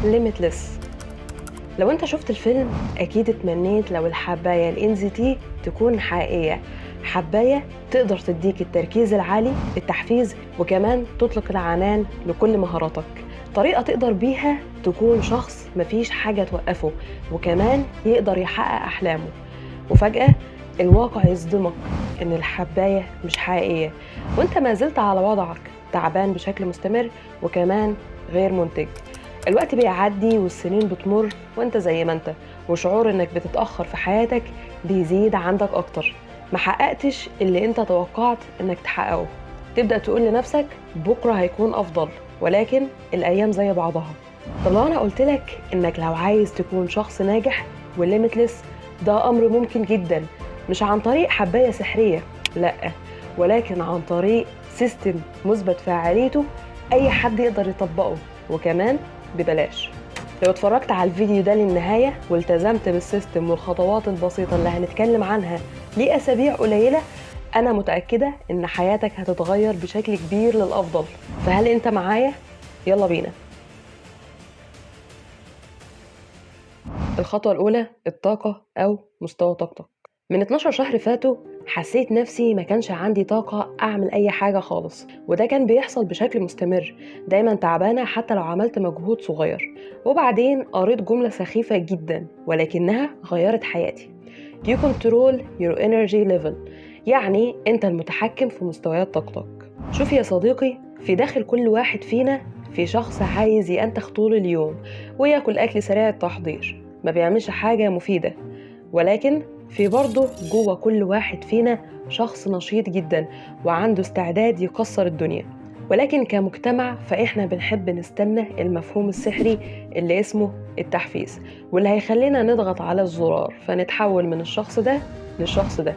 Limitless. لو انت شفت الفيلم اكيد اتمنيت لو الحباية ال NZT تكون حقيقية، حباية تقدر تديك التركيز العالي، التحفيز، وكمان تطلق العنان لكل مهاراتك، طريقة تقدر بيها تكون شخص مفيش حاجة توقفه، وكمان يقدر يحقق أحلامه. وفجأة الواقع يصدمك إن الحباية مش حقيقية، وإنت ما زلت على وضعك تعبان بشكل مستمر، وكمان غير منتج. الوقت بيعدي والسنين بتمر وإنت زي ما إنت، وشعور إنك بتتأخر في حياتك بيزيد عندك أكتر، ما حققتش اللي إنت توقعت إنك تحققه. تبدأ تقول لنفسك بكرة هيكون أفضل، ولكن الأيام زي بعضها. طب لو أنا قلتلك إنك لو عايز تكون شخص ناجح وليميتلس، ده أمر ممكن جدا، مش عن طريق حباية سحرية، لأ، ولكن عن طريق سيستم مثبت فاعليته أي حد يقدر يطبقه، وكمان ببلاش. لو اتفرجت على الفيديو ده للنهاية والتزمت بالسيستم والخطوات البسيطة اللي هنتكلم عنها لأسابيع قليلة، أنا متأكدة إن حياتك هتتغير بشكل كبير للأفضل. فهل أنت معايا؟ يلا بينا. الخطوة الأولى، الطاقة أو مستوى طاقتك. من 12 شهر فاتوا حسيت نفسي ما كانش عندي طاقة أعمل أي حاجة خالص، وده كان بيحصل بشكل مستمر، دايما تعبانة حتى لو عملت مجهود صغير. وبعدين قريت جملة سخيفة جدا ولكنها غيرت حياتي: You control your energy level، يعني أنت المتحكم في مستويات طاقتك. شوف يا صديقي، في داخل كل واحد فينا في شخص عايز ينتخ طول اليوم وياكل أكل سريع التحضير، ما بيعملش حاجة مفيدة. ولكن في برضه جوه كل واحد فينا شخص نشيط جدا وعنده استعداد يكسر الدنيا. ولكن كمجتمع فإحنا بنحب نستنى المفهوم السحري اللي اسمه التحفيز، واللي هيخلينا نضغط على الزرار فنتحول من الشخص ده للشخص ده.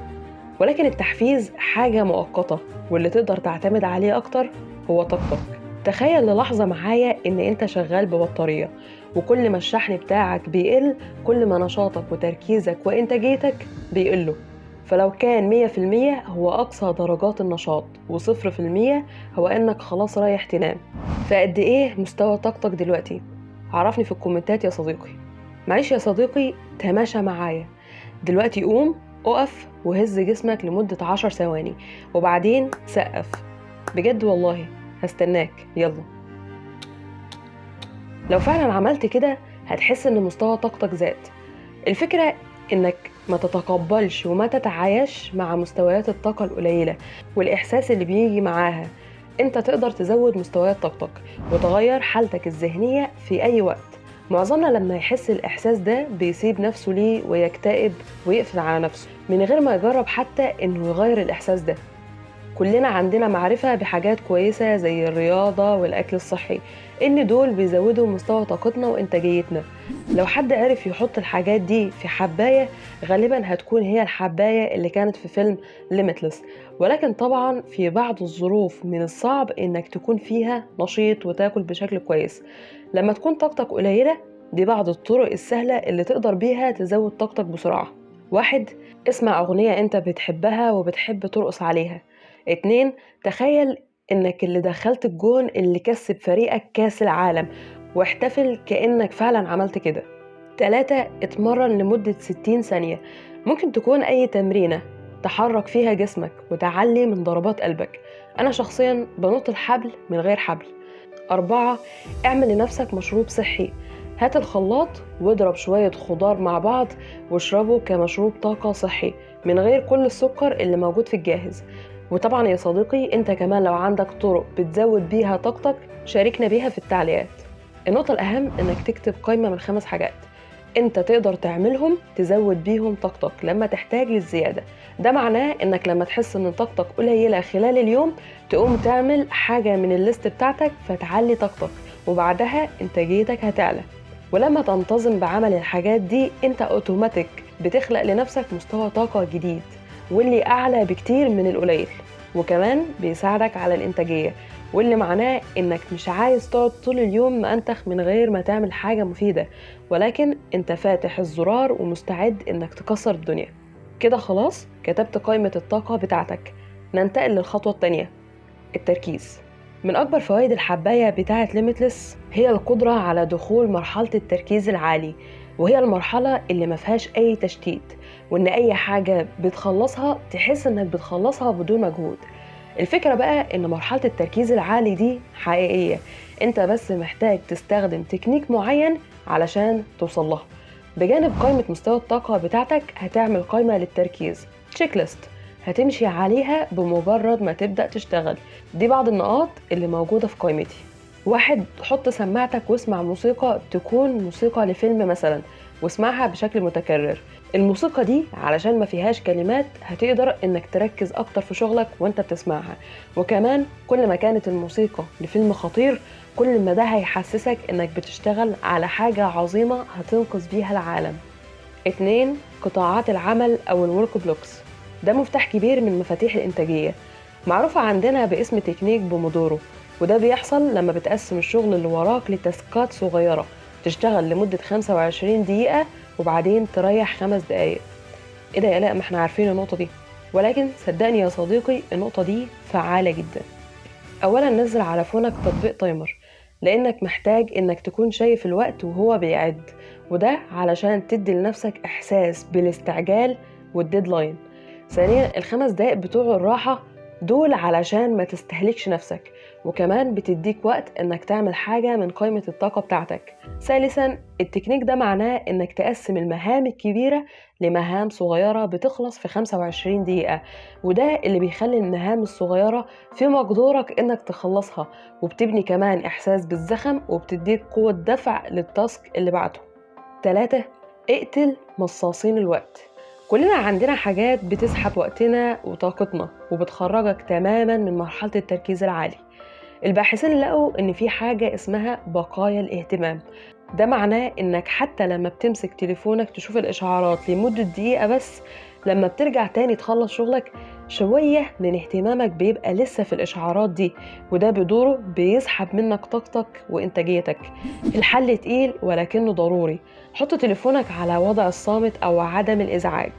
ولكن التحفيز حاجة مؤقتة، واللي تقدر تعتمد عليه أكتر هو طاقتك. تخيل للحظة معايا إن أنت شغال ببطارية، وكل ما الشحن بتاعك بيقل كل ما نشاطك وتركيزك وإنتاجيتك بيقلوا. فلو كان 100% هو أقصى درجات النشاط، و0% هو إنك خلاص رايح تنام. فقد إيه مستوى طاقتك دلوقتي؟ عرفني في الكومنتات يا صديقي. معلش يا صديقي، تماشى معايا دلوقتي، قوم، اقف وهز جسمك لمدة 10 ثواني، وبعدين سقف. بجد والله هستناك، يلا. لو فعلا عملت كده هتحس ان مستوى طاقتك زاد. الفكرة انك ما تتقبلش وما تتعايش مع مستويات الطاقة القليلة والإحساس اللي بيجي معاها. انت تقدر تزود مستويات طاقتك وتغير حالتك الذهنية في أي وقت. معظمنا لما يحس الإحساس ده بيسيب نفسه ليه ويكتئب ويقفل على نفسه من غير ما يجرب حتى إنه يغير الإحساس ده. كلنا عندنا معرفة بحاجات كويسة زي الرياضة والأكل الصحي، إن دول بيزودوا مستوى طاقتنا وإنتاجيتنا. لو حد عرف يحط الحاجات دي في حباية، غالبا هتكون هي الحباية اللي كانت في فيلم ليميتلس. ولكن طبعا في بعض الظروف من الصعب إنك تكون فيها نشيط وتاكل بشكل كويس لما تكون طاقتك قليلة. دي بعض الطرق السهلة اللي تقدر بيها تزود طاقتك بسرعة. 1. اسمع أغنية أنت بتحبها وبتحب ترقص عليها. 2. تخيل إنك اللي دخلت الجون اللي كسب فريقك كاس العالم، واحتفل كأنك فعلا عملت كده. 3. اتمرن لمدة 60 ثانية، ممكن تكون أي تمرينة تحرك فيها جسمك وتعلي من ضربات قلبك. أنا شخصيا بنط الحبل من غير حبل. 4. اعمل لنفسك مشروب صحي، هات الخلاط واضرب شوية خضار مع بعض واشربه كمشروب طاقة صحي من غير كل السكر اللي موجود في الجاهز. وطبعا يا صديقي، انت كمان لو عندك طرق بتزود بيها طاقتك شاركنا بيها في التعليقات. النقطة الأهم إنك تكتب قائمة من 5 حاجات انت تقدر تعملهم تزود بيهم طاقتك لما تحتاج للزيادة. ده معناه انك لما تحس ان طاقتك قليلة خلال اليوم تقوم تعمل حاجة من الليست بتاعتك فتعلي طاقتك، وبعدها انتاجيتك هتعلى. ولما تنتظم بعمل الحاجات دي انت اوتوماتيك بتخلق لنفسك مستوى طاقة جديد واللي اعلى بكتير من القليل، وكمان بيساعدك على الانتاجية، واللي معناه انك مش عايز تقعد طول اليوم مأنتخ من غير ما تعمل حاجة مفيدة، ولكن انت فاتح الزرار ومستعد انك تكسر الدنيا. كده خلاص كتبت قائمة الطاقة بتاعتك. ننتقل للخطوة التانية، التركيز. من أكبر فوائد الحباية بتاعة ليميتلس هي القدرة على دخول مرحلة التركيز العالي، وهي المرحلة اللي ما فيهاش أي تشتيت، وإن أي حاجة بتخلصها تحس إنك بتخلصها بدون مجهود. الفكرة بقى إن مرحلة التركيز العالي دي حقيقية، أنت بس محتاج تستخدم تكنيك معين علشان توصل لها. بجانب قائمة مستوى الطاقة بتاعتك هتعمل قائمة للتركيز، تشيك ليست، هتمشي عليها بمجرد ما تبدأ تشتغل. دي بعض النقاط اللي موجودة في قائمتي. 1. حط سماعتك واسمع موسيقى تكون موسيقى لفيلم مثلا، واسمعها بشكل متكرر. الموسيقى دي علشان ما فيهاش كلمات هتقدر انك تركز اكتر في شغلك وانت بتسمعها، وكمان كل ما كانت الموسيقى لفيلم خطير كل ما ده هيحسسك انك بتشتغل على حاجة عظيمة هتنقذ بيها العالم. 2. قطاعات العمل او الورك بلوكس، ده مفتاح كبير من مفاتيح الانتاجية، معروفة عندنا باسم تكنيك بومودورو، وده بيحصل لما بتقسم الشغل اللي وراك لتاسكات صغيرة تشتغل لمدة 25 دقيقة وبعدين تريح 5 دقايق. ايه ده يا لا، ما احنا عارفين النقطة دي، ولكن صدقني يا صديقي النقطة دي فعالة جدا. اولا نزل على فونك تطبيق تايمر، لانك محتاج انك تكون شايف الوقت وهو بيعد، وده علشان تدي لنفسك احساس بالاستعجال والديدلاين. ثانيا ال5 دقايق بتوع الراحة دول علشان ما تستهلكش نفسك، وكمان بتديك وقت انك تعمل حاجة من قائمة الطاقة بتاعتك. ثالثا التكنيك ده معناه انك تقسم المهام الكبيرة لمهام صغيرة بتخلص في 25 دقيقة، وده اللي بيخلي المهام الصغيرة في مقدورك انك تخلصها، وبتبني كمان احساس بالزخم وبتديك قوة دفع للتاسك اللي بعده. 3. اقتل مصاصين الوقت. كلنا عندنا حاجات بتسحب وقتنا وطاقتنا وبتخرجك تماما من مرحلة التركيز العالي. الباحثين لقوا ان في حاجة اسمها بقايا الاهتمام، ده معناه انك حتى لما بتمسك تليفونك تشوف الاشعارات لمدة دقيقة بس، لما بترجع تاني تخلص شغلك شوية من اهتمامك بيبقى لسه في الاشعارات دي، وده بدوره بيسحب منك طاقتك وانتاجيتك. الحل تقيل ولكنه ضروري. حط تليفونك على وضع الصامت او عدم الازعاج،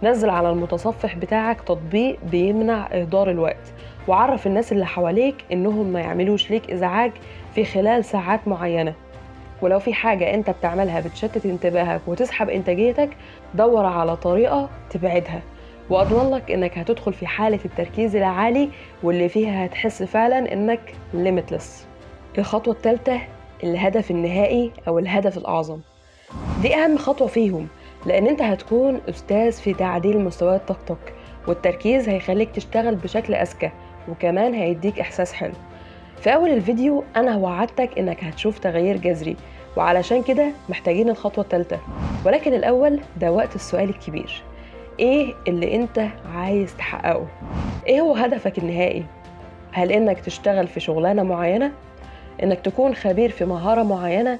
نزل على المتصفح بتاعك تطبيق بيمنع اهدار الوقت، وعرف الناس اللي حواليك انهم ما يعملوش ليك ازعاج في خلال ساعات معينة. ولو في حاجة انت بتعملها بتشتت انتباهك وتسحب انتاجيتك، دور على طريقة تبعدها، واضمن لك انك هتدخل في حالة التركيز العالي واللي فيها هتحس فعلا انك limitless. الخطوة الثالثة الهدف النهائي او الهدف الاعظم، دي اهم خطوة فيهم، لان انت هتكون استاذ في تعديل مستويات طاقتك، والتركيز هيخليك تشتغل بشكل اذكى، وكمان هيديك احساس حلو. في أول الفيديو أنا وعدتك إنك هتشوف تغيير جذري، وعلشان كده محتاجين الخطوة الثالثة. ولكن الأول ده وقت السؤال الكبير، إيه اللي أنت عايز تحققه؟ إيه هو هدفك النهائي؟ هل إنك تشتغل في شغلانة معينة؟ إنك تكون خبير في مهارة معينة؟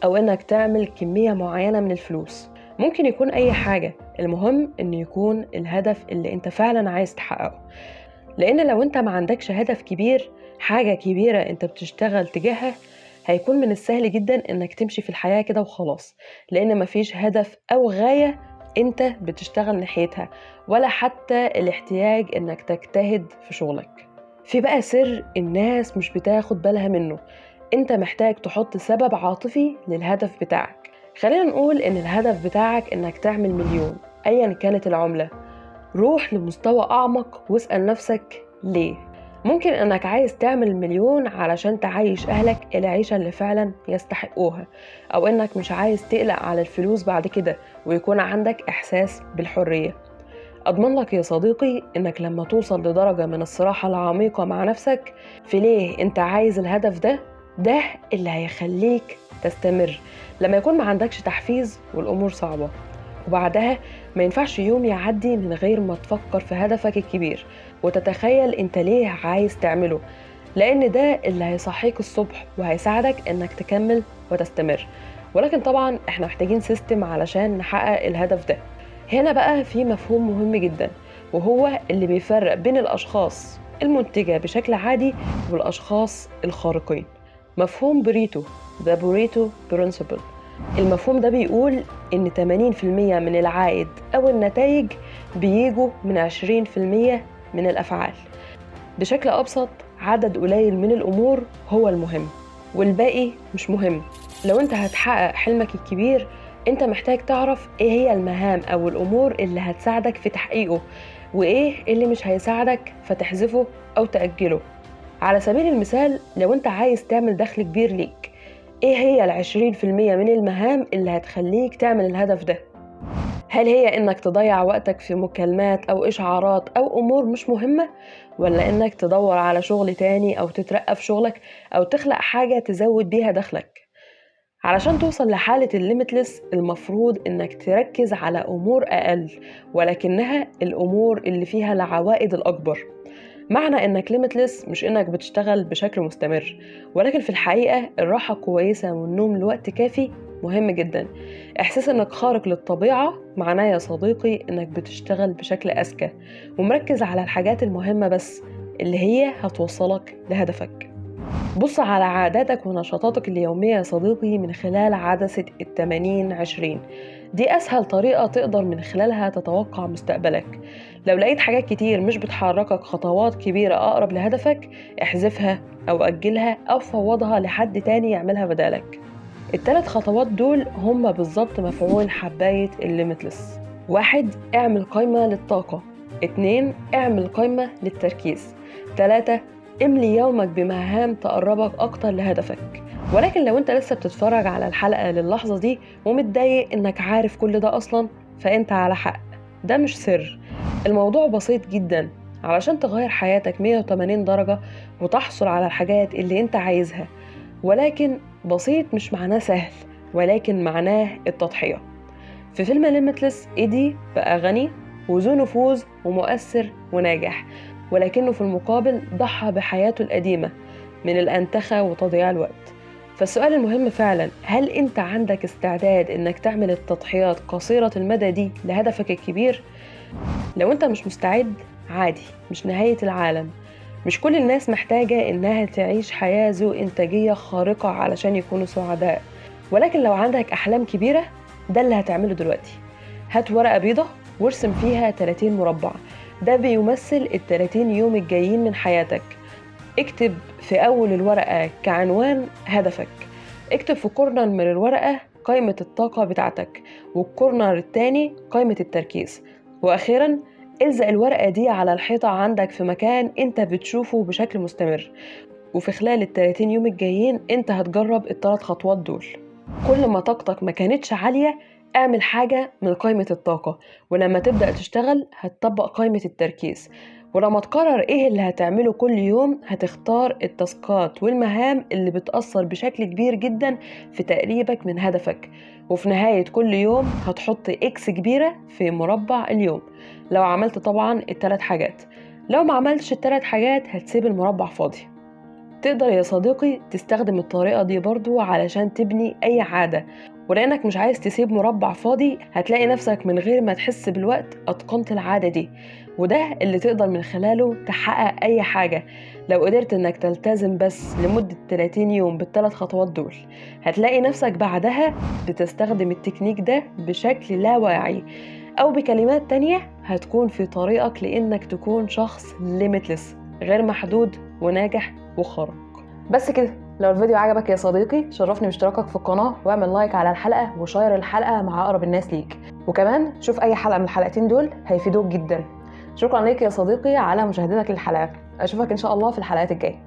أو إنك تعمل كمية معينة من الفلوس؟ ممكن يكون أي حاجة، المهم إن يكون الهدف اللي أنت فعلا عايز تحققه. لأن لو أنت ما عندكش هدف كبير، حاجة كبيرة أنت بتشتغل تجاهها، هيكون من السهل جدا أنك تمشي في الحياة كده وخلاص، لأن مفيش هدف أو غاية أنت بتشتغل ناحيتها، ولا حتى الاحتياج أنك تجتهد في شغلك. في بقى سر الناس مش بتاخد بالها منه، أنت محتاج تحط سبب عاطفي للهدف بتاعك. خلينا نقول أن الهدف بتاعك أنك تعمل مليون أيا كانت العملة. روح لمستوى أعمق واسأل نفسك ليه؟ ممكن أنك عايز تعمل مليون علشان تعيش أهلك العيشة اللي فعلا يستحقوها، أو أنك مش عايز تقلق على الفلوس بعد كده ويكون عندك إحساس بالحرية. أضمن لك يا صديقي أنك لما توصل لدرجة من الصراحة العميقة مع نفسك في ليه أنت عايز الهدف ده، ده اللي هيخليك تستمر لما يكون ما عندكش تحفيز والأمور صعبة. وبعدها ما ينفعش يوم يعدي من غير ما تفكر في هدفك الكبير وتتخيل انت ليه عايز تعمله، لان ده اللي هيصحيك الصبح وهيساعدك انك تكمل وتستمر. ولكن طبعا احنا محتاجين سيستم علشان نحقق الهدف ده. هنا بقى في مفهوم مهم جدا، وهو اللي بيفرق بين الاشخاص المنتجة بشكل عادي والاشخاص الخارقين. مفهوم بريتو، The Pareto Principle. المفهوم ده بيقول إن 80% من العائد أو النتائج بيجوا من 20% من الأفعال. بشكل أبسط عدد قليل من الأمور هو المهم والباقي مش مهم. لو انت هتحقق حلمك الكبير، انت محتاج تعرف ايه هي المهام او الامور اللي هتساعدك في تحقيقه، وايه اللي مش هيساعدك فتحذفه او تأجله. على سبيل المثال، لو انت عايز تعمل دخل كبير ليك، ايه هي 20% من المهام اللي هتخليك تعمل الهدف ده؟ هل هي انك تضيع وقتك في مكالمات او اشعارات او امور مش مهمة، ولا انك تدور على شغل تاني او تترقى في شغلك او تخلق حاجة تزود بيها دخلك؟ علشان توصل لحالة الليميتلس، المفروض انك تركز على امور اقل ولكنها الامور اللي فيها العوائد الاكبر. معنى انك ليميتلس مش انك بتشتغل بشكل مستمر، ولكن في الحقيقة الراحة كويسة والنوم لوقت كافي مهم جدا. احساس انك خارق للطبيعة معناه يا صديقي انك بتشتغل بشكل اذكى ومركز على الحاجات المهمة بس اللي هي هتوصلك لهدفك. بص على عاداتك ونشاطاتك اليومية يا صديقي من خلال عدسة 80-20. دي أسهل طريقة تقدر من خلالها تتوقع مستقبلك. لو لقيت حاجات كتير مش بتحركك خطوات كبيرة أقرب لهدفك، احذفها أو أجلها أو فوضها لحد تاني يعملها بدالك. ال3 خطوات دول هم بالظبط مفعول حباية الليميتلس. 1. اعمل قائمة للطاقة. 2. اعمل قائمة للتركيز. 3. املي يومك بمهام تقربك أكتر لهدفك. ولكن لو انت لسه بتتفرج على الحلقة للحظة دي ومتضايق انك عارف كل ده أصلا، فانت على حق، ده مش سر. الموضوع بسيط جدا. علشان تغير حياتك 180 درجة وتحصل على الحاجات اللي انت عايزها، ولكن بسيط مش معناه سهل، ولكن معناه التضحية. في فيلم ليميتلس، إيدي بقى غني وذو نفوذ ومؤثر وناجح، ولكنه في المقابل ضحى بحياته القديمة من الأنتخة وتضييع الوقت. فالسؤال المهم فعلا، هل أنت عندك استعداد إنك تعمل التضحيات قصيرة المدى دي لهدفك الكبير؟ لو أنت مش مستعد، عادي، مش نهاية العالم. مش كل الناس محتاجة إنها تعيش حياة ذو إنتاجية خارقة علشان يكونوا سعداء. ولكن لو عندك أحلام كبيرة، ده اللي هتعمله دلوقتي. هات ورقة بيضة وارسم فيها 30 مربع. ده بيمثل ال30 يوم الجايين من حياتك. اكتب في أول الورقة كعنوان هدفك. اكتب في كورنر من الورقة قائمة الطاقة بتاعتك، والكورنر التاني قائمة التركيز. وأخيراً الزق الورقة دي على الحيطة عندك في مكان انت بتشوفه بشكل مستمر. وفي خلال ال30 يوم الجايين انت هتجرب ال3 خطوات دول. كل ما طاقتك ما كانتش عالية، اعمل حاجة من قائمة الطاقة، ولما تبدأ تشتغل هتطبق قائمة التركيز. ولما تقرر ايه اللي هتعمله كل يوم، هتختار التاسكات والمهام اللي بتأثر بشكل كبير جدا في تقريبك من هدفك. وفي نهاية كل يوم هتحط اكس كبيرة في مربع اليوم لو عملت طبعا ال3 حاجات. لو ما عملتش ال3 حاجات هتسيب المربع فاضي. تقدر يا صديقي تستخدم الطريقة دي برضو علشان تبني أي عادة، ولأنك مش عايز تسيب مربع فاضي هتلاقي نفسك من غير ما تحس بالوقت أتقنت العادة دي. وده اللي تقدر من خلاله تحقق أي حاجة. لو قدرت إنك تلتزم بس لمدة 30 يوم بال3 خطوات دول، هتلاقي نفسك بعدها بتستخدم التكنيك ده بشكل لا واعي، أو بكلمات تانية هتكون في طريقك لإنك تكون شخص ليميتلس غير محدود وناجح وخارق. بس كده. لو الفيديو عجبك يا صديقي، شرفني باشتراكك في القناة واعمل لايك على الحلقة وشير الحلقة مع أقرب الناس ليك، وكمان شوف أي حلقة من الحلقتين دول هيفيدوك جدا. شكرا ليك يا صديقي على مشاهدتك للحلقة. أشوفك إن شاء الله في الحلقات الجاية.